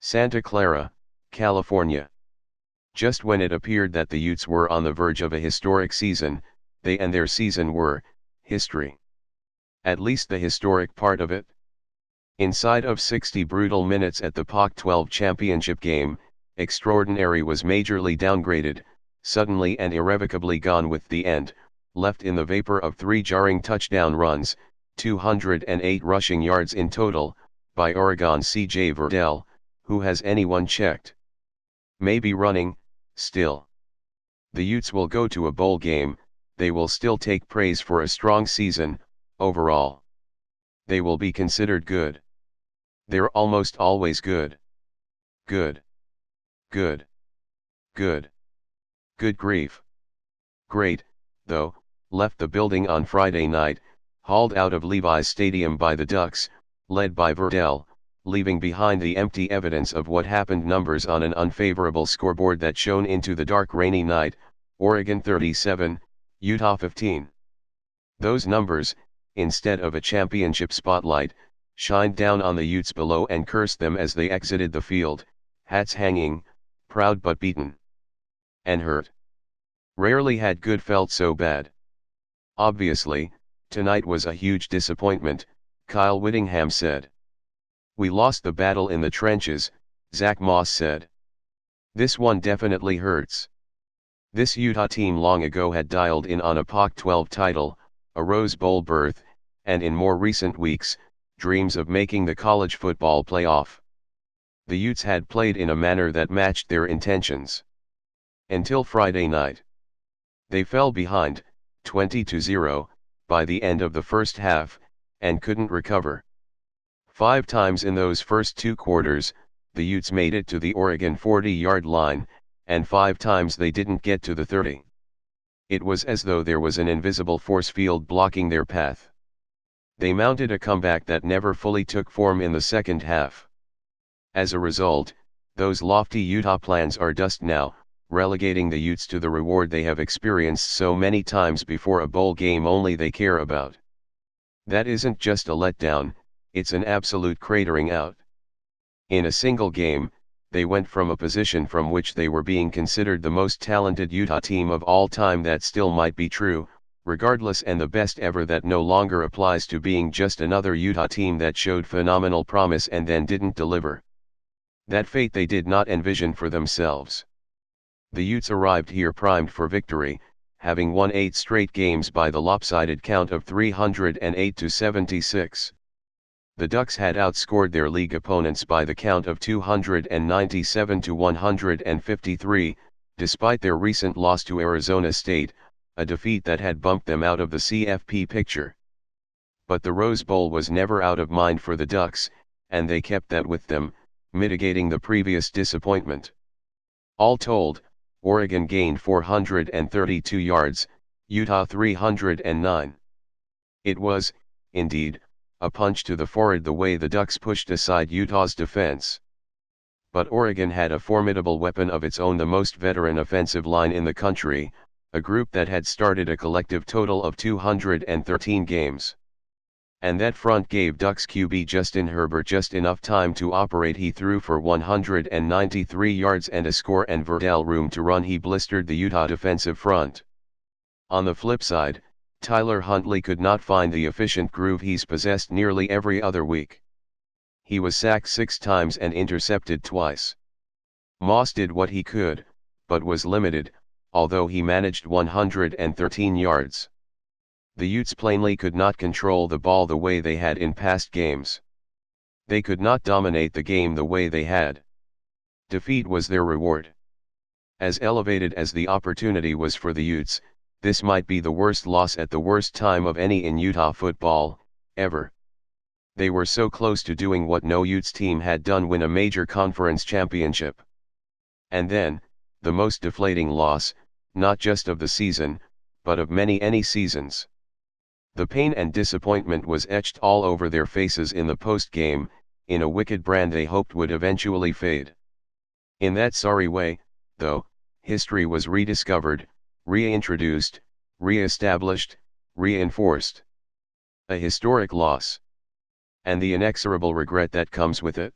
Santa Clara, California. Just when it appeared that the Utes were on the verge of a historic season, they and their season were history. At least the historic part of it. Inside of 60 brutal minutes at the Pac-12 championship game, extraordinary was majorly downgraded, suddenly and irrevocably gone with the end, left in the vapor of 3 jarring touchdown runs, 208 rushing yards in total, by Oregon's C.J. Verdell, who has anyone checked? Maybe running, still. The Utes will go to a bowl game, they will still take praise for a strong season, overall. They will be considered good. They're almost always good. Good. Good. Good. Good grief. Great, though, left the building on Friday night, hauled out of Levi's Stadium by the Ducks, led by Verdell, leaving behind the empty evidence of what happened numbers on an unfavorable scoreboard that shone into the dark rainy night, Oregon 37, Utah 15. Those numbers, instead of a championship spotlight, shined down on the Utes below and cursed them as they exited the field, hats hanging, proud but beaten. And hurt. Rarely had good felt so bad. Obviously, tonight was a huge disappointment, Kyle Whittingham said. We lost the battle in the trenches, Zach Moss said. This one definitely hurts. This Utah team long ago had dialed in on a Pac-12 title, a Rose Bowl berth, and in more recent weeks, dreams of making the college football playoff. The Utes had played in a manner that matched their intentions. Until Friday night. They fell behind, 20-0, by the end of the first half, and couldn't recover. 5 times in those first 2 quarters, the Utes made it to the Oregon 40-yard line, and 5 times they didn't get to the 30. It was as though there was an invisible force field blocking their path. They mounted a comeback that never fully took form in the second half. As a result, those lofty Utah plans are dust now, relegating the Utes to the reward they have experienced so many times before, a bowl game only they care about. That isn't just a letdown, it's an absolute cratering out. In a single game, they went from a position from which they were being considered the most talented Utah team of all time, that still might be true, regardless, and the best ever that no longer applies, to being just another Utah team that showed phenomenal promise and then didn't deliver. That fate they did not envision for themselves. The Utes arrived here primed for victory, having won 8 straight games by the lopsided count of 308-76. The Ducks had outscored their league opponents by the count of 297-153, despite their recent loss to Arizona State, a defeat that had bumped them out of the CFP picture. But the Rose Bowl was never out of mind for the Ducks, and they kept that with them, mitigating the previous disappointment. All told, Oregon gained 432 yards, Utah 309. It was, indeed, a punch to the forehead the way the Ducks pushed aside Utah's defense. But Oregon had a formidable weapon of its own, the most veteran offensive line in the country, a group that had started a collective total of 213 games. And that front gave Ducks QB Justin Herbert just enough time to operate. He threw for 193 yards and a score, and Verdell room to run. He blistered the Utah defensive front. On the flip side, Tyler Huntley could not find the efficient groove he's possessed nearly every other week. He was sacked 6 times and intercepted twice. Moss did what he could, but was limited, although he managed 113 yards. The Utes plainly could not control the ball the way they had in past games. They could not dominate the game the way they had. Defeat was their reward. As elevated as the opportunity was for the Utes, this might be the worst loss at the worst time of any in Utah football, ever. They were so close to doing what no Utes team had done: win a major conference championship. And then, the most deflating loss, not just of the season, but of any seasons. The pain and disappointment was etched all over their faces in the post-game, in a wicked brand they hoped would eventually fade. In that sorry way, though, history was rediscovered, reintroduced, re-established, reinforced. A historic loss. And the inexorable regret that comes with it.